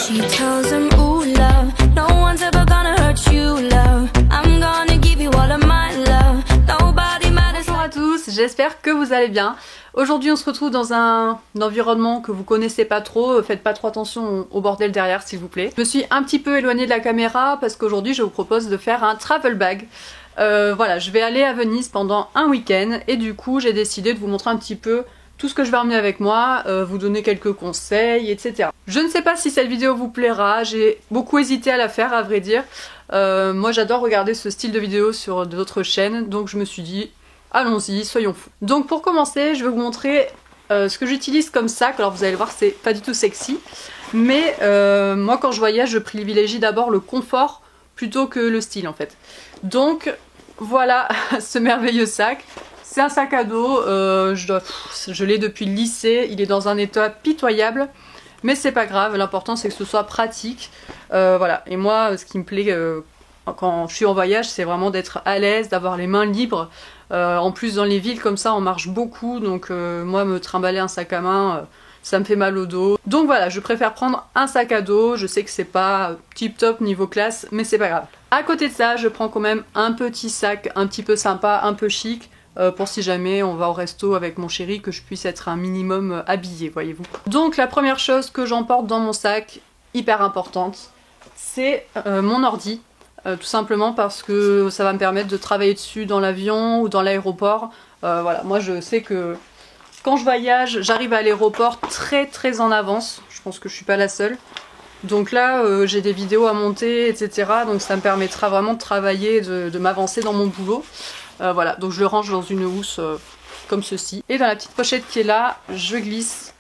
She tells him, ooh, love, no one's ever gonna hurt you, love. I'm gonna give you all of my love. Nobody matters. Bonjour à tous, j'espère que vous allez bien. Aujourd'hui on se retrouve dans un environnement que vous connaissez pas trop, faites pas trop attention au bordel derrière s'il vous plaît. Je me suis un petit peu éloignée de la caméra parce qu'aujourd'hui je vous propose de faire un travel bag. Voilà, je vais aller à Venise pendant un week-end et du coup j'ai décidé de vous montrer un petit peu tout ce que je vais emmener avec moi, vous donner quelques conseils, etc. Je ne sais pas si cette vidéo vous plaira, j'ai beaucoup hésité à la faire à vrai dire. Moi j'adore regarder ce style de vidéo sur d'autres chaînes, donc je me suis dit allons-y, soyons fous. Donc pour commencer, je vais vous montrer ce que j'utilise comme sac. Alors vous allez voir, c'est pas du tout sexy, mais moi quand je voyage, je privilégie d'abord le confort plutôt que le style en fait. Donc voilà ce merveilleux sac. C'est un sac à dos, je l'ai depuis le lycée, il est dans un état pitoyable, mais c'est pas grave, l'important c'est que ce soit pratique. Voilà, et moi ce qui me plaît quand je suis en voyage, c'est vraiment d'être à l'aise, d'avoir les mains libres. En plus dans les villes comme ça on marche beaucoup, donc moi me trimballer un sac à main, ça me fait mal au dos. Donc voilà, je préfère prendre un sac à dos, je sais que c'est pas tip top niveau classe, mais c'est pas grave. À côté de ça, je prends quand même un petit sac un petit peu sympa, un peu chic, pour si jamais on va au resto avec mon chéri, que je puisse être un minimum habillée, voyez-vous. Donc la première chose que j'emporte dans mon sac, hyper importante, c'est mon ordi. Tout simplement parce que ça va me permettre de travailler dessus dans l'avion ou dans l'aéroport. Voilà, moi je sais que quand je voyage, j'arrive à l'aéroport très en avance. Je pense que je suis pas la seule. Donc là, j'ai des vidéos à monter, etc. Donc ça me permettra vraiment de travailler, de m'avancer dans mon boulot. Voilà, donc je le range dans une housse comme ceci. Et dans la petite pochette qui est là, je glisse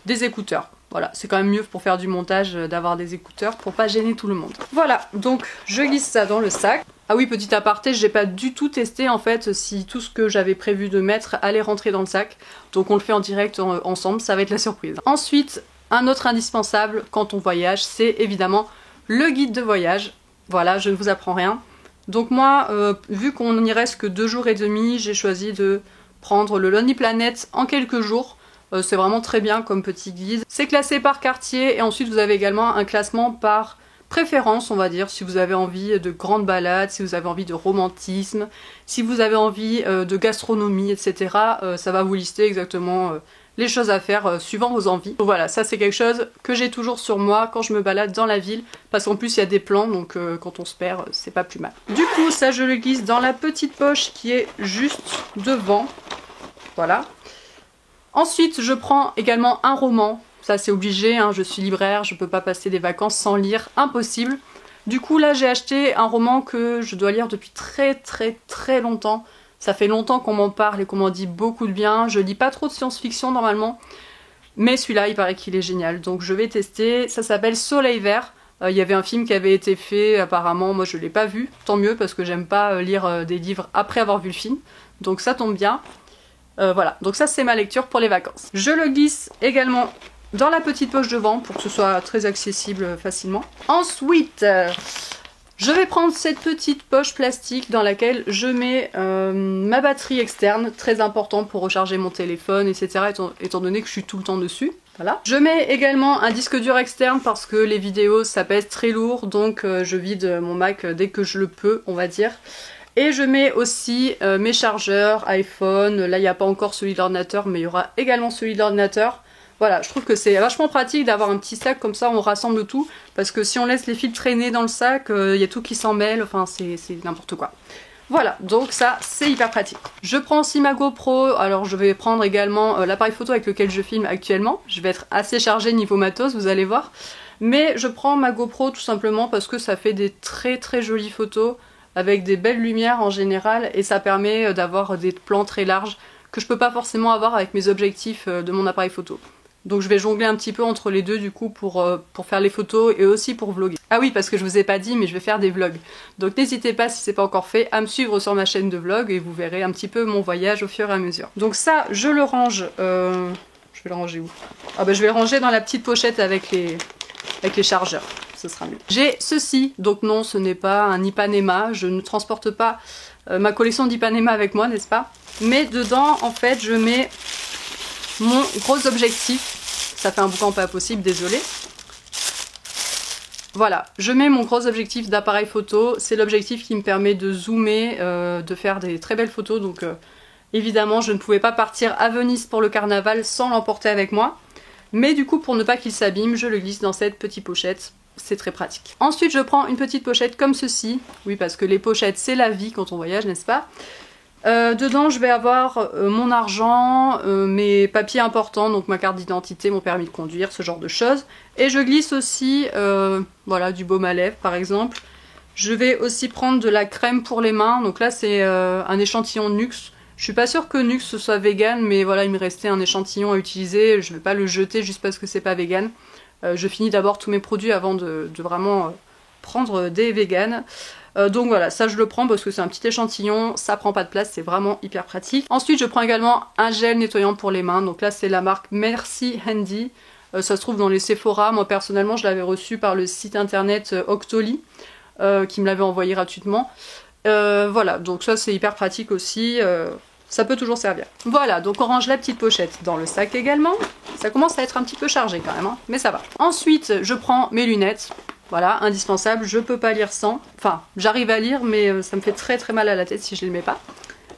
des écouteurs. Voilà, c'est quand même mieux pour faire du montage d'avoir des écouteurs pour pas gêner tout le monde. Voilà, donc je glisse ça dans le sac. Ah oui, petit aparté, j'ai pas du tout testé en fait si tout ce que j'avais prévu de mettre allait rentrer dans le sac. Donc on le fait en direct ensemble, ça va être la surprise. Ensuite, un autre indispensable quand on voyage, c'est évidemment le guide de voyage. Voilà, je ne vous apprends rien. Donc moi, vu qu'on n'y reste que 2 jours et demi, j'ai choisi de prendre le Lonely Planet en quelques jours. C'est vraiment très bien comme petit guide. C'est classé par quartier et ensuite vous avez également un classement par préférence, on va dire, si vous avez envie de grandes balades, si vous avez envie de romantisme, si vous avez envie de gastronomie, etc. Ça va vous lister exactement les choses à faire suivant vos envies. Donc voilà, ça c'est quelque chose que j'ai toujours sur moi quand je me balade dans la ville, parce qu'en plus il y a des plans, donc quand on se perd, c'est pas plus mal. Du coup, ça je le glisse dans la petite poche qui est juste devant. Voilà. Ensuite, je prends également un roman. Ça c'est obligé, hein, je suis libraire, je peux pas passer des vacances sans lire, impossible. Du coup là j'ai acheté un roman que je dois lire depuis très longtemps. Ça fait longtemps qu'on m'en parle et qu'on m'en dit beaucoup de bien. Je lis pas trop de science-fiction normalement, mais celui-là il paraît qu'il est génial, donc je vais tester. Ça s'appelle Soleil Vert. Il y avait un film qui avait été fait apparemment, moi je l'ai pas vu, tant mieux parce que j'aime pas lire des livres après avoir vu le film, donc ça tombe bien. Voilà, donc ça c'est ma lecture pour les vacances. Je le glisse également dans la petite poche devant pour que ce soit très accessible facilement. Ensuite, je vais prendre cette petite poche plastique dans laquelle je mets ma batterie externe, très important pour recharger mon téléphone, etc. étant donné que je suis tout le temps dessus. Voilà. Je mets également un disque dur externe parce que les vidéos ça pèse très lourd, donc je vide mon Mac dès que je le peux, on va dire. Et je mets aussi mes chargeurs, iPhone, là il n'y a pas encore celui de l'ordinateur, mais il y aura également celui de l'ordinateur. Voilà, je trouve que c'est vachement pratique d'avoir un petit sac comme ça, on rassemble tout, parce que si on laisse les fils traîner dans le sac, il y a tout qui s'en mêle, enfin c'est n'importe quoi. Voilà, donc ça c'est hyper pratique. Je prends aussi ma GoPro, alors je vais prendre également l'appareil photo avec lequel je filme actuellement. Je vais être assez chargée niveau matos, vous allez voir. Mais je prends ma GoPro tout simplement parce que ça fait des très jolies photos, avec des belles lumières en général, et ça permet d'avoir des plans très larges que je peux pas forcément avoir avec mes objectifs de mon appareil photo. Donc je vais jongler un petit peu entre les deux du coup pour faire les photos et aussi pour vlogger. Ah oui, parce que je vous ai pas dit, mais je vais faire des vlogs. Donc n'hésitez pas, si c'est pas encore fait, à me suivre sur ma chaîne de vlog et vous verrez un petit peu mon voyage au fur et à mesure. Donc ça, je le range... Je vais le ranger où? Ah bah je vais le ranger dans la petite pochette avec les chargeurs. Ce sera mieux. J'ai ceci, donc non, ce n'est pas un Ipanema. Je ne transporte pas ma collection d'Ipanema avec moi, n'est-ce pas? Mais dedans, en fait, je mets mon gros objectif. Ça fait un boucan pas possible, désolé. Voilà, je mets mon gros objectif d'appareil photo. C'est l'objectif qui me permet de zoomer, de faire des très belles photos. Donc évidemment, je ne pouvais pas partir à Venise pour le carnaval sans l'emporter avec moi. Mais du coup, pour ne pas qu'il s'abîme, je le glisse dans cette petite pochette. C'est très pratique. Ensuite, je prends une petite pochette comme ceci. Oui, parce que les pochettes, c'est la vie quand on voyage, n'est-ce pas? Dedans, je vais avoir mon argent, mes papiers importants, donc ma carte d'identité, mon permis de conduire, ce genre de choses. Et je glisse aussi, voilà, du baume à lèvres, par exemple. Je vais aussi prendre de la crème pour les mains. Donc là, c'est un échantillon Nuxe. Je suis pas sûre que Nuxe soit vegan, mais voilà, il me restait un échantillon à utiliser. Je vais pas le jeter juste parce que c'est pas vegan. Je finis d'abord tous mes produits avant de vraiment prendre des véganes. Donc voilà, ça je le prends parce que c'est un petit échantillon, ça prend pas de place, c'est vraiment hyper pratique. Ensuite je prends également un gel nettoyant pour les mains, donc là c'est la marque Merci Handy. Ça se trouve dans les Sephora, moi personnellement je l'avais reçu par le site internet Octoly, qui me l'avait envoyé gratuitement. Voilà, donc ça c'est hyper pratique aussi, ça peut toujours servir. Voilà, donc on range la petite pochette dans le sac également. Ça commence à être un petit peu chargé quand même, hein, mais ça va. Ensuite je prends mes lunettes. Voilà, indispensable, je peux pas lire sans. Enfin, j'arrive à lire, mais ça me fait très très mal à la tête si je les mets pas.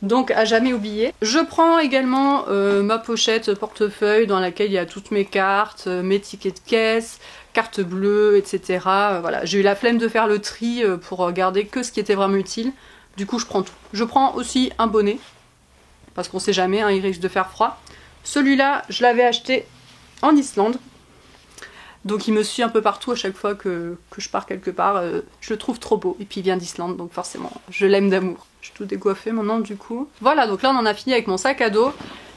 Donc, à jamais oublier. Je prends également ma pochette portefeuille dans laquelle il y a toutes mes cartes, mes tickets de caisse, cartes bleues, etc. Voilà, j'ai eu la flemme de faire le tri pour garder que ce qui était vraiment utile. Du coup, je prends tout. Je prends aussi un bonnet, parce qu'on sait jamais, hein, il risque de faire froid. Celui-là, je l'avais acheté en Islande. Donc il me suit un peu partout à chaque fois que je pars quelque part. Je le trouve trop beau. Et puis il vient d'Islande, donc forcément, je l'aime d'amour. Je suis tout décoiffée maintenant du coup. Voilà, donc là on en a fini avec mon sac à dos.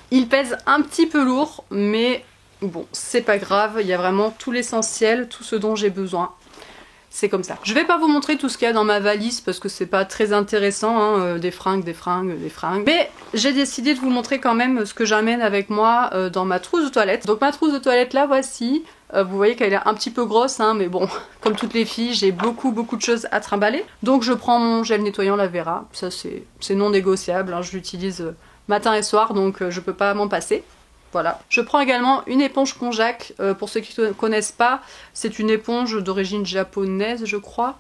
Il pèse un petit peu lourd, mais bon, c'est pas grave. Il y a vraiment tout l'essentiel, tout ce dont j'ai besoin. C'est comme ça. Je vais pas vous montrer tout ce qu'il y a dans ma valise parce que c'est pas très intéressant, hein, des fringues. Mais j'ai décidé de vous montrer quand même ce que j'amène avec moi dans ma trousse de toilette. Donc ma trousse de toilette, la voici. Vous voyez qu'elle est un petit peu grosse, hein, mais bon, comme toutes les filles, j'ai beaucoup de choses à trimballer. Donc je prends mon gel nettoyant La Vera. Ça c'est non négociable, hein, je l'utilise matin et soir, donc je peux pas m'en passer. Voilà. Je prends également une éponge Konjac. Pour ceux qui ne connaissent pas, c'est une éponge d'origine japonaise, je crois.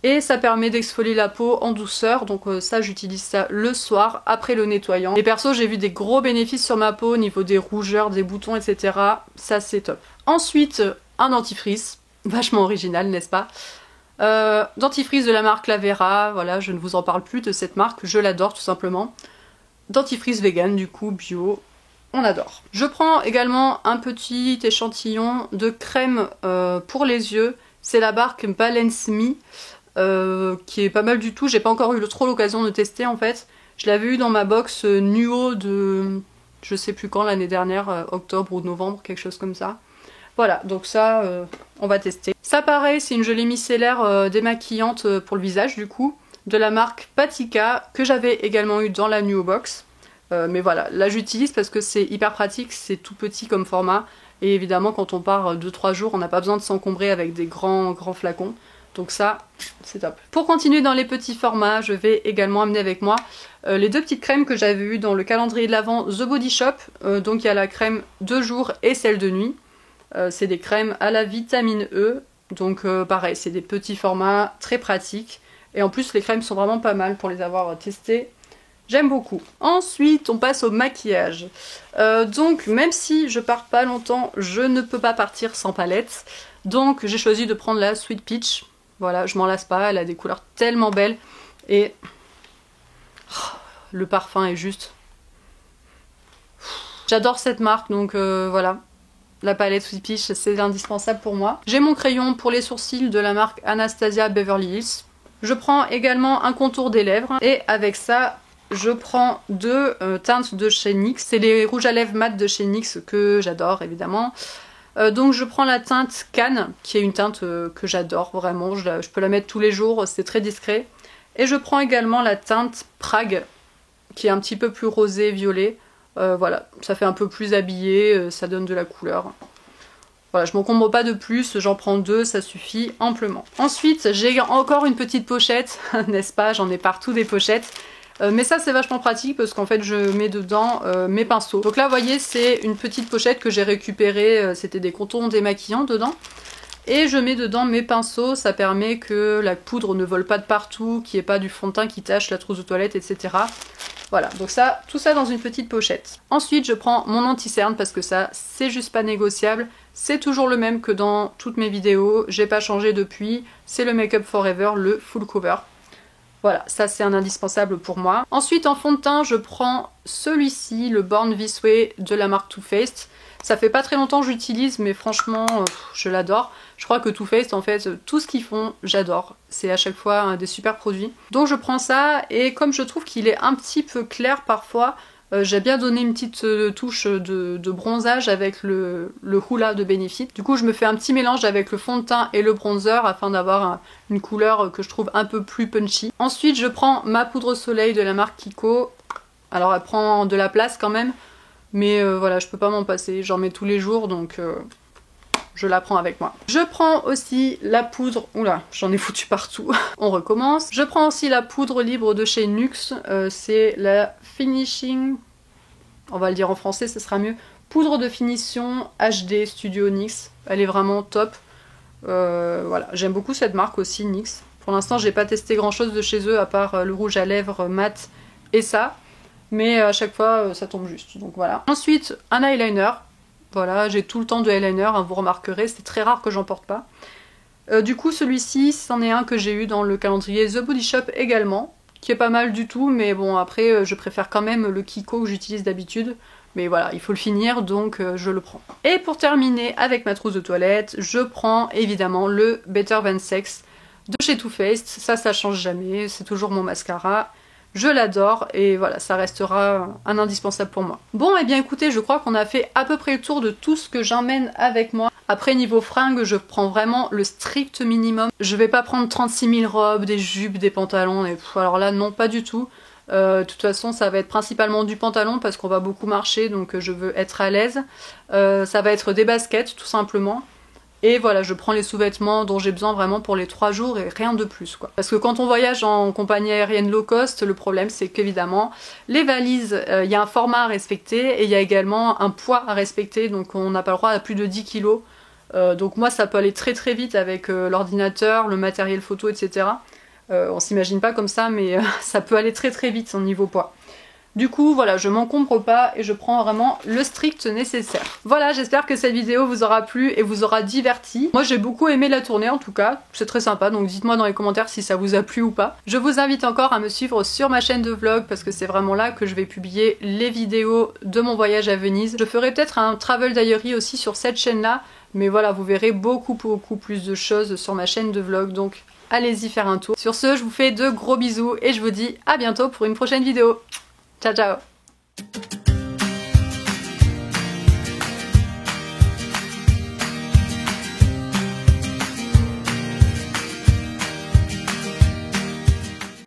Et ça permet d'exfolier la peau en douceur. Donc ça, j'utilise ça le soir, après le nettoyant. Et perso, j'ai vu des gros bénéfices sur ma peau au niveau des rougeurs, des boutons, etc. Ça, c'est top. Ensuite, un dentifrice. Vachement original, n'est-ce pas? Dentifrice de la marque La Vera. Voilà, je ne vous en parle plus de cette marque. Je l'adore, tout simplement. Dentifrice vegan, du coup, bio. On adore. Je prends également un petit échantillon de crème pour les yeux. C'est la marque Balance Me, qui est pas mal du tout. J'ai pas encore eu trop l'occasion de tester en fait. Je l'avais eu dans ma box Nuo de je sais plus quand, l'année dernière, octobre ou novembre, quelque chose comme ça. Voilà, donc ça, on va tester. Ça pareil, c'est une gelée micellaire démaquillante pour le visage du coup, de la marque Patika, que j'avais également eu dans la Nuo box. Mais voilà, là j'utilise parce que c'est hyper pratique, c'est tout petit comme format. Et évidemment quand on part 2-3 jours, on n'a pas besoin de s'encombrer avec des grands flacons. Donc ça, c'est top. Pour continuer dans les petits formats, je vais également amener avec moi les deux petites crèmes que j'avais eues dans le calendrier de l'Avent The Body Shop. Donc il y a la crème de jour et celle de nuit. C'est des crèmes à la vitamine E. Donc pareil, c'est des petits formats très pratiques. Et en plus les crèmes sont vraiment pas mal pour les avoir testées. J'aime beaucoup. Ensuite, on passe au maquillage. Donc, même si je pars pas longtemps, je ne peux pas partir sans palette. Donc, j'ai choisi de prendre la Sweet Peach. Voilà, je m'en lasse pas, elle a des couleurs tellement belles. Et le parfum est juste... J'adore cette marque, donc voilà. La palette Sweet Peach, c'est indispensable pour moi. J'ai mon crayon pour les sourcils de la marque Anastasia Beverly Hills. Je prends également un contour des lèvres. Et avec ça... je prends deux teintes de chez NYX. C'est les rouges à lèvres mat de chez NYX que j'adore évidemment. Donc je prends la teinte Cannes, qui est une teinte que j'adore vraiment. Je peux la mettre tous les jours, c'est très discret. Et je prends également la teinte Prague, qui est un petit peu plus rosé, violet. Voilà, ça fait un peu plus habillé, ça donne de la couleur. Voilà, je m'encombre pas de plus, j'en prends deux, ça suffit amplement. Ensuite, j'ai encore une petite pochette, n'est-ce pas? J'en ai partout des pochettes. Mais ça c'est vachement pratique parce qu'en fait je mets dedans mes pinceaux. Donc là vous voyez c'est une petite pochette que j'ai récupérée, c'était des contours démaquillants dedans. Et je mets dedans mes pinceaux, ça permet que la poudre ne vole pas de partout, qu'il n'y ait pas du fond de teint qui tache la trousse de toilette, etc. Voilà, donc ça, tout ça dans une petite pochette. Ensuite, je prends mon anti-cerne parce que ça, c'est juste pas négociable. C'est toujours le même que dans toutes mes vidéos, j'ai pas changé depuis. C'est le Make Up Forever, le full cover. Voilà, ça c'est un indispensable pour moi. Ensuite, en fond de teint, je prends celui-ci, le Born This Way de la marque Too Faced. Ça fait pas très longtemps que j'utilise, mais franchement, je l'adore. Je crois que Too Faced, en fait, tout ce qu'ils font, j'adore. C'est à chaque fois un des super produits. Donc je prends ça, et comme je trouve qu'il est un petit peu clair parfois, j'ai bien donné une petite touche de bronzage avec le Hoola de Benefit. Du coup, je me fais un petit mélange avec le fond de teint et le bronzer afin d'avoir une couleur que je trouve un peu plus punchy. Ensuite, je prends ma poudre soleil de la marque Kiko. Alors, elle prend de la place quand même, mais voilà, je peux pas m'en passer. J'en mets tous les jours, donc je la prends avec moi. Je prends aussi la poudre... Oula, j'en ai foutu partout. On recommence. Je prends aussi la poudre libre de chez NYX. C'est la Finishing... On va le dire en français, ce sera mieux. Poudre de finition HD Studio NYX. Elle est vraiment top. Voilà, j'aime beaucoup cette marque aussi, NYX. Pour l'instant, j'ai pas testé grand chose de chez eux à part le rouge à lèvres mat et ça. Mais à chaque fois, ça tombe juste. Donc voilà. Ensuite, un eyeliner. Voilà, j'ai tout le temps de eyeliner, hein, vous remarquerez, c'est très rare que j'en porte pas. Du coup, celui-ci, c'en est un que j'ai eu dans le calendrier The Body Shop également, qui est pas mal du tout, mais bon, après, je préfère quand même le Kiko que j'utilise d'habitude. Mais voilà, il faut le finir, donc je le prends. Et pour terminer avec ma trousse de toilette, je prends évidemment le Better Than Sex de chez Too Faced. Ça change jamais, c'est toujours mon mascara. Je l'adore et voilà, ça restera un indispensable pour moi. Bon, et bien écoutez, je crois qu'on a fait à peu près le tour de tout ce que j'emmène avec moi. Après, niveau fringues, je prends vraiment le strict minimum. Je vais pas prendre 36 000 robes, des jupes, des pantalons, et alors là, non, pas du tout. De toute façon, ça va être principalement du pantalon parce qu'on va beaucoup marcher, donc je veux être à l'aise. Ça va être des baskets, tout simplement. Et voilà, je prends les sous-vêtements dont j'ai besoin vraiment pour les 3 jours et rien de plus, quoi. Parce que quand on voyage en compagnie aérienne low cost, le problème c'est qu'évidemment, les valises, il y a un format à respecter et il y a également un poids à respecter, donc on n'a pas le droit à plus de 10 kilos. Donc moi ça peut aller très très vite avec l'ordinateur, le matériel photo, etc. On s'imagine pas comme ça, mais ça peut aller très très vite au niveau poids. Du coup, voilà, je m'encombre pas et je prends vraiment le strict nécessaire. Voilà, j'espère que cette vidéo vous aura plu et vous aura diverti. Moi, j'ai beaucoup aimé la tournée en tout cas, c'est très sympa, donc dites-moi dans les commentaires si ça vous a plu ou pas. Je vous invite encore à me suivre sur ma chaîne de vlog parce que c'est vraiment là que je vais publier les vidéos de mon voyage à Venise. Je ferai peut-être un travel diary aussi sur cette chaîne-là, mais voilà, vous verrez beaucoup plus de choses sur ma chaîne de vlog, donc allez-y faire un tour. Sur ce, je vous fais de gros bisous et je vous dis à bientôt pour une prochaine vidéo. Ciao ciao.